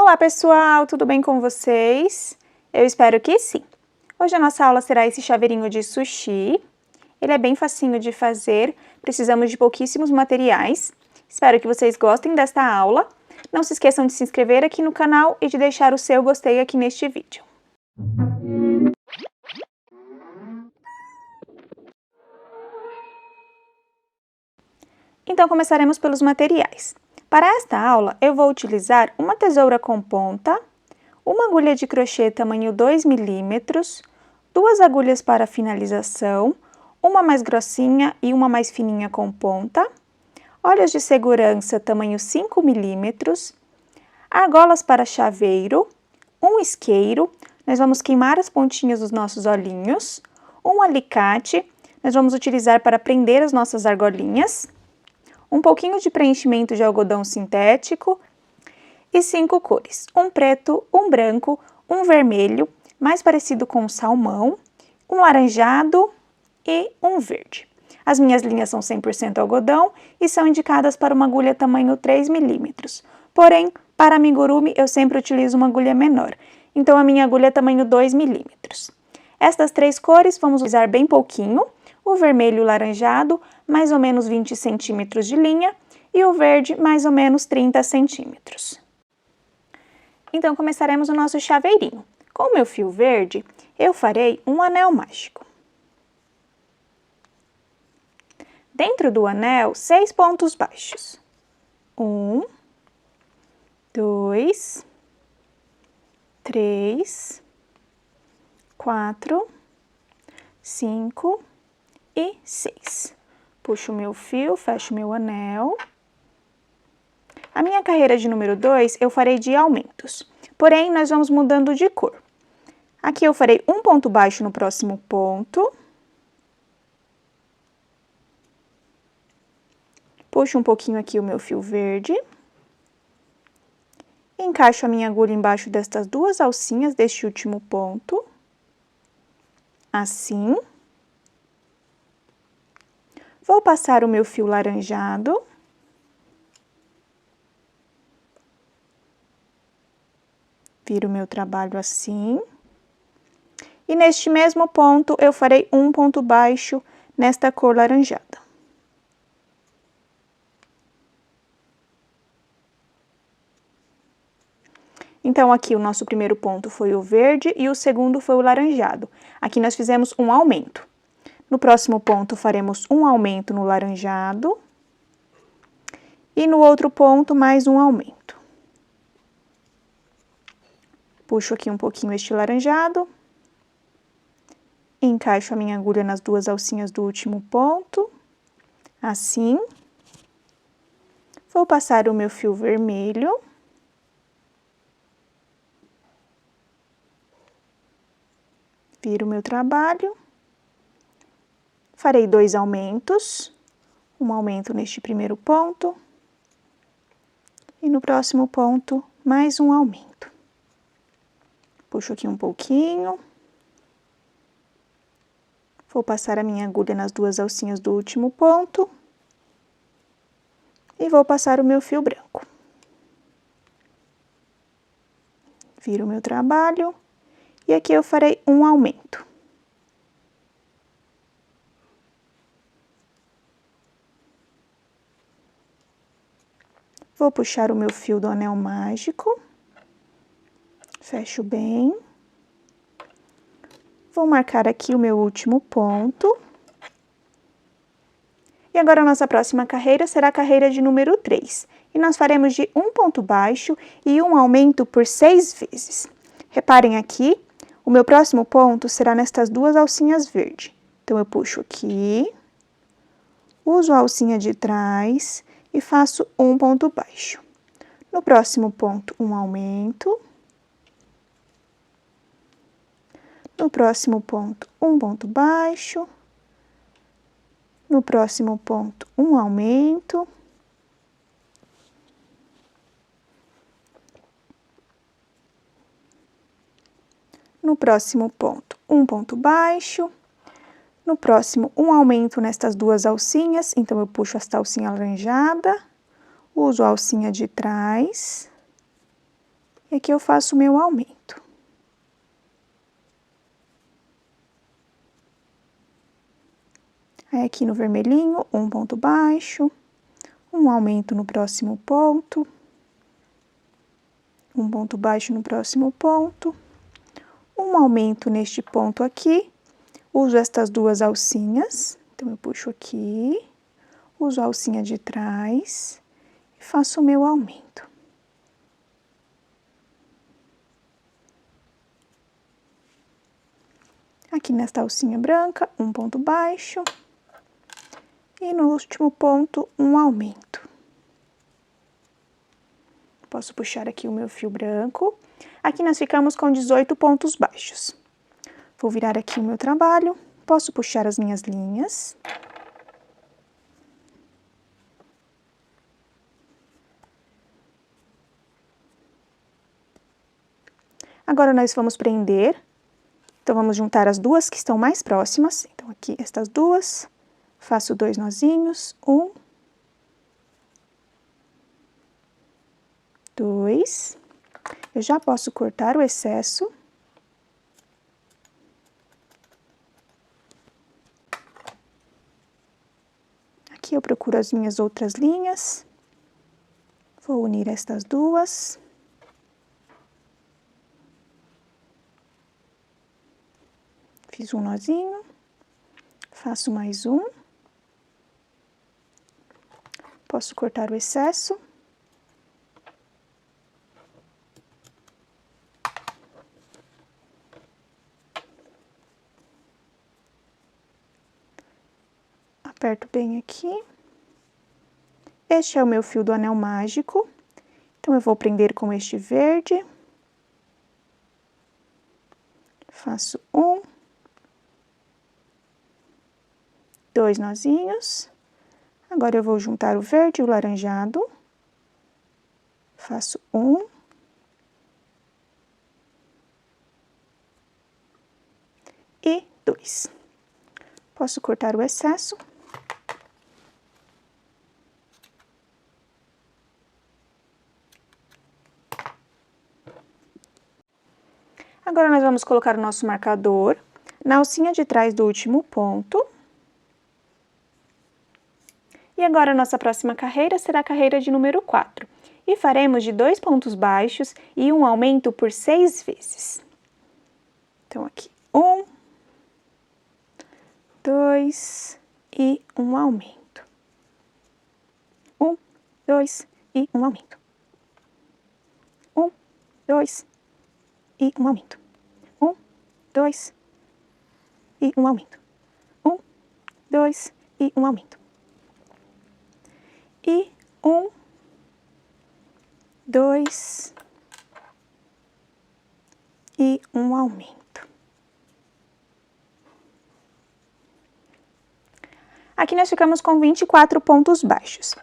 Olá pessoal, tudo bem com vocês? Eu espero que sim. Hoje a nossa aula será esse chaveirinho de sushi. Ele é bem facinho de fazer, precisamos de pouquíssimos materiais. Espero que vocês gostem desta aula. Não se esqueçam de se inscrever aqui no canal e de deixar o seu gostei aqui neste vídeo. Então começaremos pelos materiais. Para esta aula, eu vou utilizar uma tesoura com ponta, uma agulha de crochê tamanho 2 milímetros, duas agulhas para finalização, uma mais grossinha e uma mais fininha com ponta, olhos de segurança tamanho 5 milímetros, argolas para chaveiro, um isqueiro, nós vamos queimar as pontinhas dos nossos olhinhos, um alicate, nós vamos utilizar para prender as nossas argolinhas, um pouquinho de preenchimento de algodão sintético e 5 cores, um preto, um branco, um vermelho, mais parecido com um salmão, um laranjado e um verde. As minhas linhas são 100% algodão e são indicadas para uma agulha tamanho 3 milímetros. Porém, para amigurumi eu sempre utilizo uma agulha menor, então a minha agulha é tamanho 2 milímetros. Estas 3 cores vamos usar bem pouquinho, o vermelho e o laranjado, mais ou menos 20 centímetros de linha, e o verde, mais ou menos 30 centímetros. Então, começaremos o nosso chaveirinho. Com o meu fio verde, eu farei um anel mágico. Dentro do anel, 6 pontos baixos. 1, 2, 3, 4, 5 e 6. Puxo o meu fio, fecho o meu anel. A minha carreira de número 2 eu farei de aumentos, porém nós vamos mudando de cor. Aqui eu farei um ponto baixo no próximo ponto. Puxo um pouquinho aqui o meu fio verde. Encaixo a minha agulha embaixo destas duas alcinhas deste último ponto. Assim. Vou passar o meu fio laranjado. Viro o meu trabalho assim. E neste mesmo ponto, eu farei um ponto baixo nesta cor laranjada. Então, aqui o nosso primeiro ponto foi o verde e o segundo foi o laranjado. Aqui nós fizemos um aumento. No próximo ponto, faremos um aumento no laranjado. E no outro ponto, mais um aumento. Puxo aqui um pouquinho este laranjado. Encaixo a minha agulha nas duas alcinhas do último ponto. Assim. Vou passar o meu fio vermelho. Viro o meu trabalho. Farei 2 aumentos, um aumento neste primeiro ponto, e no próximo ponto, mais um aumento. Puxo aqui um pouquinho, vou passar a minha agulha nas duas alcinhas do último ponto, e vou passar o meu fio branco. Viro o meu trabalho, e aqui eu farei um aumento. Vou puxar o meu fio do anel mágico, fecho bem. Vou marcar aqui o meu último ponto. E agora a nossa próxima carreira será a carreira de número 3. E nós faremos de um ponto baixo e um aumento por 6 vezes. Reparem aqui, o meu próximo ponto será nestas duas alcinhas verdes. Então, eu puxo aqui, uso a alcinha de trás e faço um ponto baixo. No próximo ponto, um aumento. No próximo ponto, um ponto baixo. No próximo ponto, um aumento. No próximo ponto, um ponto baixo. No próximo, um aumento nestas duas alcinhas, então eu puxo esta alcinha alaranjada, uso a alcinha de trás, E aqui eu faço o meu aumento. Aí, aqui no vermelhinho, um ponto baixo, um aumento no próximo ponto, um ponto baixo no próximo ponto, um aumento neste ponto aqui, uso estas duas alcinhas, então eu puxo aqui, uso a alcinha de trás e faço o meu aumento. Aqui nesta alcinha branca, um ponto baixo. E no último ponto, um aumento. Posso puxar aqui o meu fio branco. Aqui nós ficamos com 18 pontos baixos. Vou virar aqui o meu trabalho. Posso puxar as minhas linhas. Agora, nós vamos prender. Então, vamos juntar as duas que estão mais próximas. Então, aqui, estas duas. Faço 2 nozinhos, 1, 2. Eu já posso cortar o excesso. Aqui eu procuro as minhas outras linhas. Vou unir estas duas. Fiz um nozinho. Faço mais um. Posso cortar o excesso. Aperto bem aqui. Este é o meu fio do anel mágico. Então, eu vou prender com este verde. Faço 1, 2 nozinhos. Agora, eu vou juntar o verde e o laranjado. Faço 1. E 2. Posso cortar o excesso. Agora, nós vamos colocar o nosso marcador na alcinha de trás do último ponto. E agora, a nossa próxima carreira será a carreira de número 4. E faremos de 2 pontos baixos e um aumento por 6 vezes. Então, aqui, 1, 2 e um aumento. 1, 2 e um aumento. 1, 2 e um aumento. 1, 2 e um aumento. 1, 2 e um aumento. E 1, 2 e um aumento. Aqui nós ficamos com 24 pontos baixos.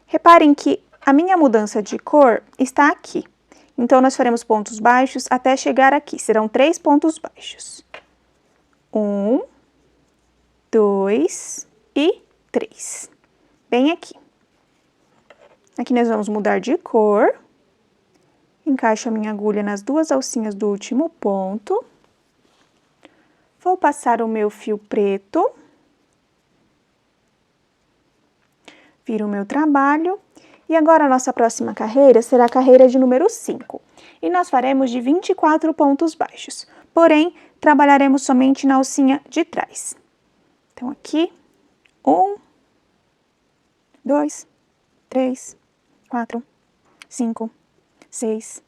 Reparem que a minha mudança de cor está aqui. Então, nós faremos pontos baixos até chegar aqui. Serão 3 pontos baixos. 1, 2 e 3. Bem aqui. Aqui nós vamos mudar de cor. Encaixo a minha agulha nas duas alcinhas do último ponto. Vou passar o meu fio preto. Viro o meu trabalho. E agora, a nossa próxima carreira será a carreira de número 5. E nós faremos de 24 pontos baixos. Porém, trabalharemos somente na alcinha de trás. Então, aqui, 1, 2, 3, 4, 5, 6,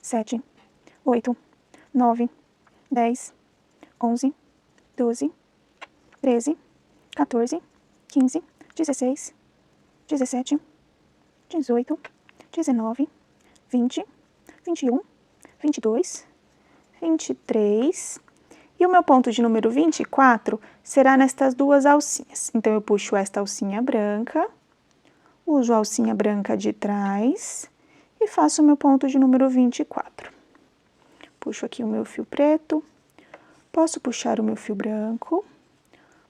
7, 8, 9, 10, 11, 12, 13, 14, 15, 16, 17, 18, 19, 20, 21, 22, 23. E o meu ponto de número 24 será nestas duas alcinhas. Então, eu puxo esta alcinha branca, uso a alcinha branca de trás e faço o meu ponto de número 24. Puxo aqui o meu fio preto, posso puxar o meu fio branco,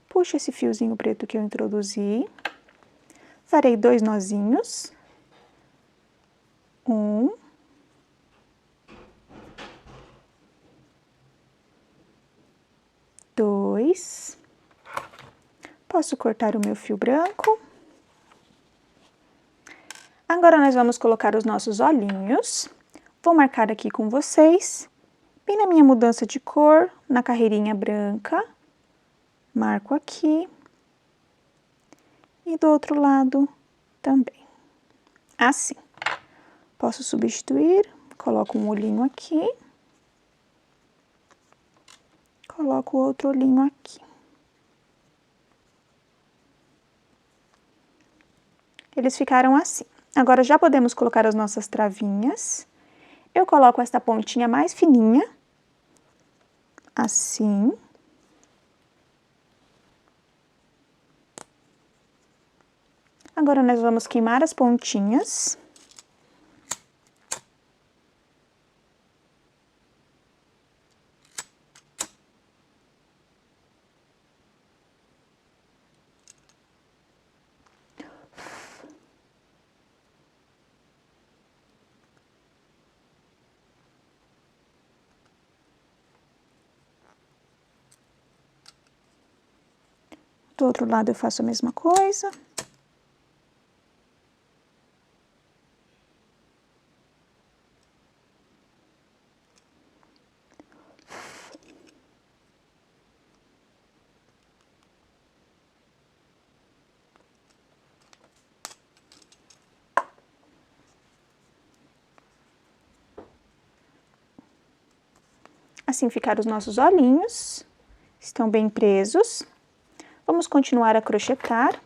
puxo esse fiozinho preto que eu introduzi, farei 2 nozinhos, 1, 2. Posso cortar o meu fio branco. Agora, nós vamos colocar os nossos olhinhos. Vou marcar aqui com vocês, bem na minha mudança de cor, na carreirinha branca. Marco aqui. E do outro lado também. Assim. Posso substituir, coloco um olhinho aqui. Coloco o outro olhinho aqui. Eles ficaram assim. Agora, já podemos colocar as nossas travinhas. Eu coloco esta pontinha mais fininha. Assim. Agora, nós vamos queimar as pontinhas. Do outro lado eu faço a mesma coisa. Assim ficaram os nossos olhinhos. Estão bem presos. Vamos continuar a crochetar.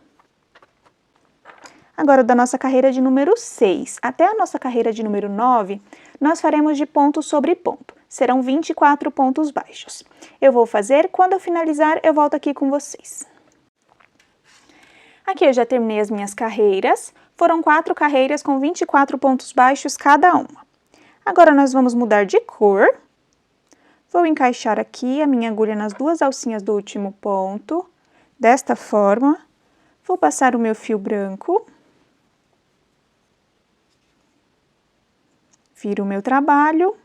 Agora, da nossa carreira de número 6 até a nossa carreira de número 9, nós faremos de ponto sobre ponto. Serão 24 pontos baixos. Eu vou fazer, quando eu finalizar, eu volto aqui com vocês. Aqui eu já terminei as minhas carreiras. Foram 4 carreiras com 24 pontos baixos cada uma. Agora, nós vamos mudar de cor. Vou encaixar aqui a minha agulha nas 2 alcinhas do último ponto. Desta forma, vou passar o meu fio branco, viro o meu trabalho.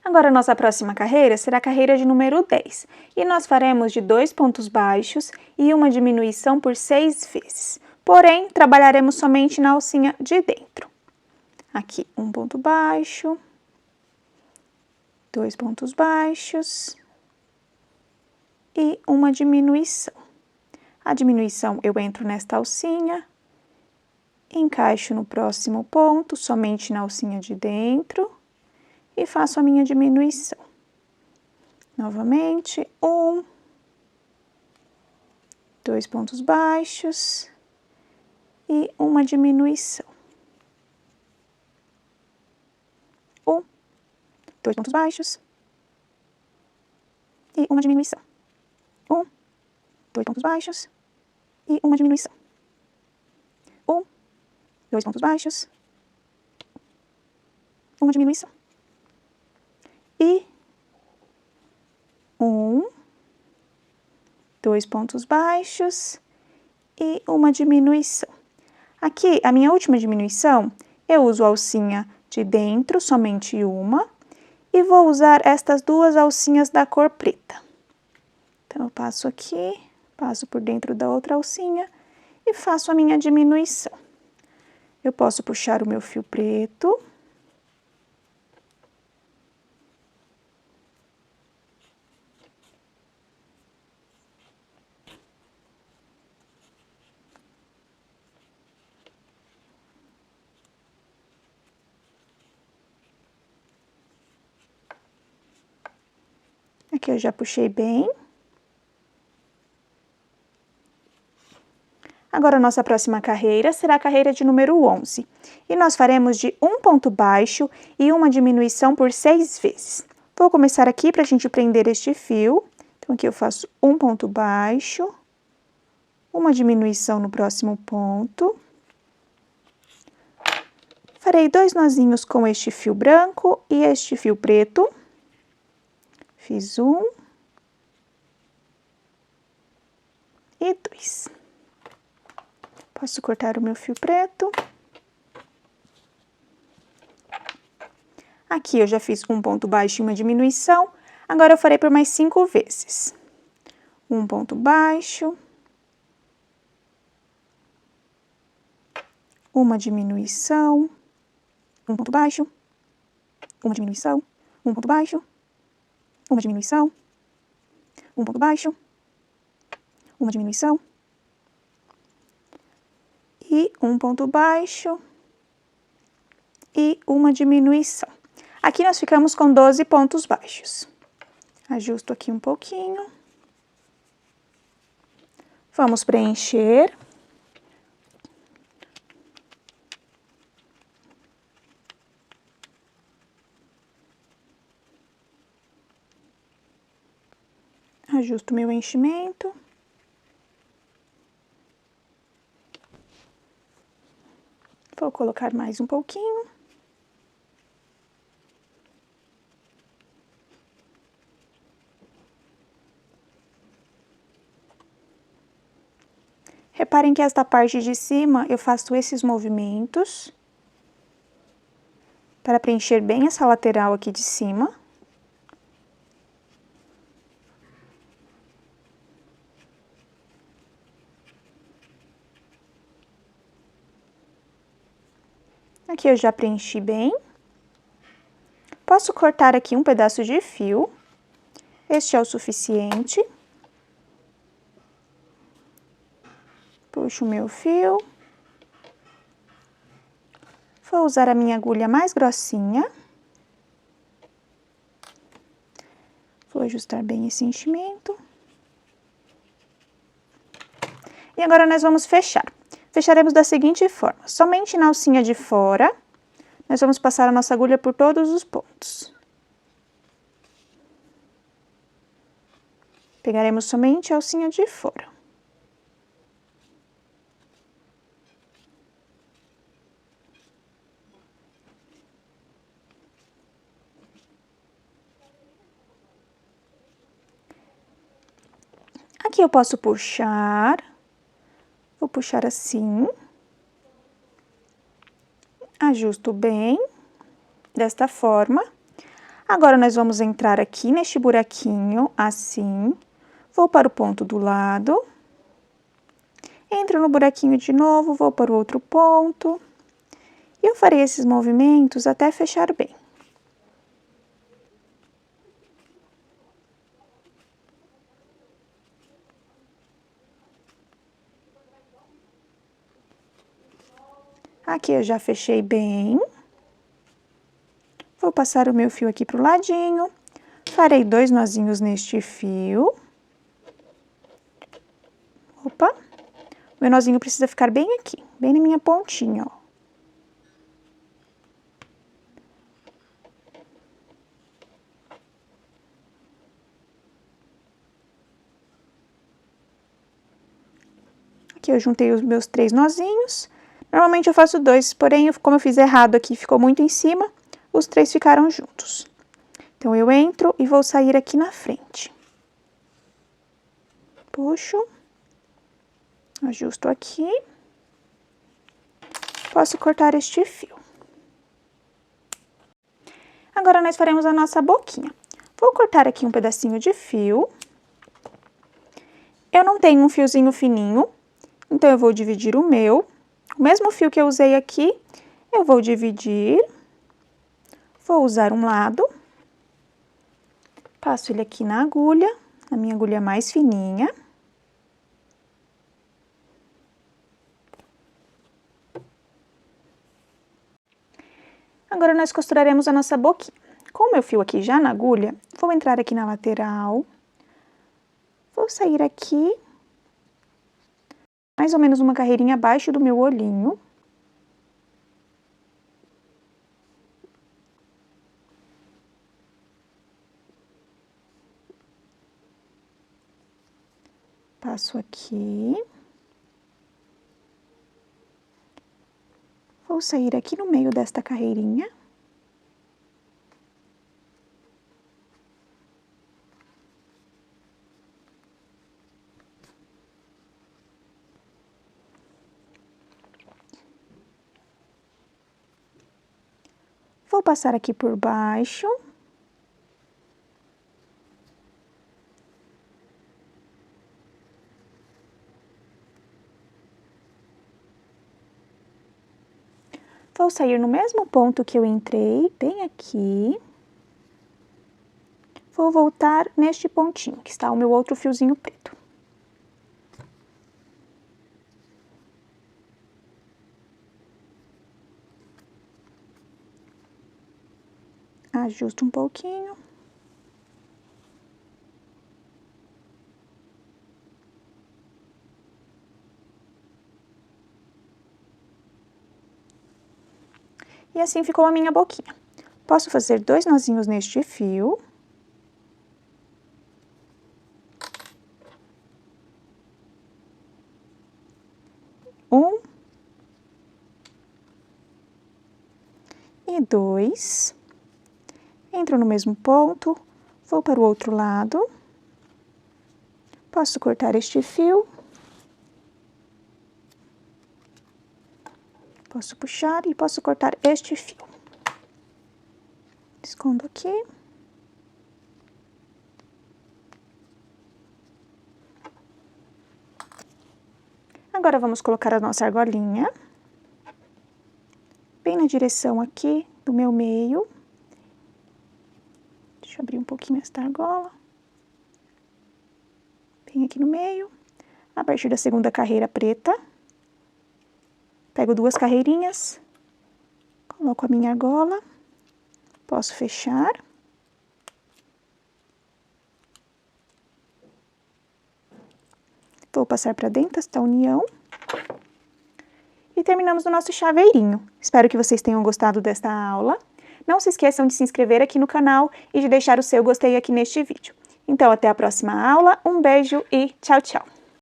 Agora, a nossa próxima carreira será a carreira de número 10, e nós faremos de 2 pontos baixos e uma diminuição por 6 vezes. Porém, trabalharemos somente na alcinha de dentro. Aqui, um ponto baixo, 2 pontos baixos e uma diminuição. A diminuição, eu entro nesta alcinha, encaixo no próximo ponto, somente na alcinha de dentro, e faço a minha diminuição. Novamente, 1, 2 pontos baixos e uma diminuição. 1, 2 pontos baixos e uma diminuição. 1, 2 pontos baixos e uma diminuição. 1, 2 pontos baixos, uma diminuição. E 1, 2 pontos baixos e uma diminuição. Aqui, a minha última diminuição, eu uso a alcinha de dentro, somente uma, e vou usar estas 2 alcinhas da cor preta. Então, eu passo aqui, passo por dentro da outra alcinha e faço a minha diminuição. Eu posso puxar o meu fio preto. Aqui eu já puxei bem. Agora, a nossa próxima carreira será a carreira de número 11. E nós faremos de 1 ponto baixo e uma diminuição por 6 vezes. Vou começar aqui para a gente prender este fio. Então, aqui eu faço 1 ponto baixo, uma diminuição no próximo ponto. Farei 2 nozinhos com este fio branco e este fio preto. Fiz 1 e 2. Posso cortar o meu fio preto. Aqui eu já fiz 1 ponto baixo e uma diminuição. Agora eu farei por mais 5 vezes. Um ponto baixo, uma diminuição, um ponto baixo, uma diminuição, um ponto baixo, uma diminuição, um ponto baixo, uma diminuição e um ponto baixo e uma diminuição. Aqui nós ficamos com 12 pontos baixos. Ajusto aqui um pouquinho. Vamos preencher. Ajusto meu enchimento. Vou colocar mais um pouquinho. Reparem que esta parte de cima eu faço esses movimentos para preencher bem essa lateral aqui de cima. Aqui eu já preenchi bem. Posso cortar aqui um pedaço de fio. Este é o suficiente. Puxo o meu fio. Vou usar a minha agulha mais grossinha. Vou ajustar bem esse enchimento. E agora nós vamos fechar. Fecharemos da seguinte forma: somente na alcinha de fora, nós vamos passar a nossa agulha por todos os pontos. Pegaremos somente a alcinha de fora. Aqui eu posso puxar, vou puxar assim, ajusto bem, desta forma. Agora, nós vamos entrar aqui neste buraquinho, assim, vou para o ponto do lado, entro no buraquinho de novo, vou para o outro ponto, e eu farei esses movimentos até fechar bem. Aqui eu já fechei bem. Vou passar o meu fio aqui pro ladinho. Farei 2 nozinhos neste fio. Opa! Meu nozinho precisa ficar bem aqui, bem na minha pontinha, ó. Aqui eu juntei os meus 3 nozinhos. Normalmente eu faço 2, porém, como eu fiz errado aqui, ficou muito em cima, os 3 ficaram juntos. Então, eu entro e vou sair aqui na frente. Puxo. Ajusto aqui. Posso cortar este fio. Agora, nós faremos a nossa boquinha. Vou cortar aqui um pedacinho de fio. Eu não tenho um fiozinho fininho, então eu vou dividir o meu. O mesmo fio que eu usei aqui, eu vou dividir. Vou usar um lado. Passo ele aqui na agulha, na minha agulha mais fininha. Agora, nós costuraremos a nossa boquinha. Com o meu fio aqui já na agulha, vou entrar aqui na lateral. Vou sair aqui, mais ou menos uma carreirinha abaixo do meu olhinho. Passo aqui. Vou sair aqui no meio desta carreirinha. Vou passar aqui por baixo. vou sair no mesmo ponto que eu entrei, bem aqui. Vou voltar neste pontinho, que está o meu outro fiozinho preto. Ajusto um pouquinho. E assim ficou a minha boquinha. Posso fazer 2 nozinhos neste fio. E 2. Entro no mesmo ponto, vou para o outro lado. Posso cortar este fio. Posso puxar e posso cortar este fio. Escondo aqui. Agora vamos colocar a nossa argolinha. Bem na direção aqui do meu meio. Deixa eu abrir um pouquinho esta argola. Bem aqui no meio. A partir da segunda carreira preta. Pego 2 carreirinhas. Coloco a minha argola. Posso fechar. Vou passar para dentro desta união. E terminamos o nosso chaveirinho. Espero que vocês tenham gostado desta aula. Não se esqueçam de se inscrever aqui no canal e de deixar o seu gostei aqui neste vídeo. Então, até a próxima aula. Um beijo e tchau, tchau!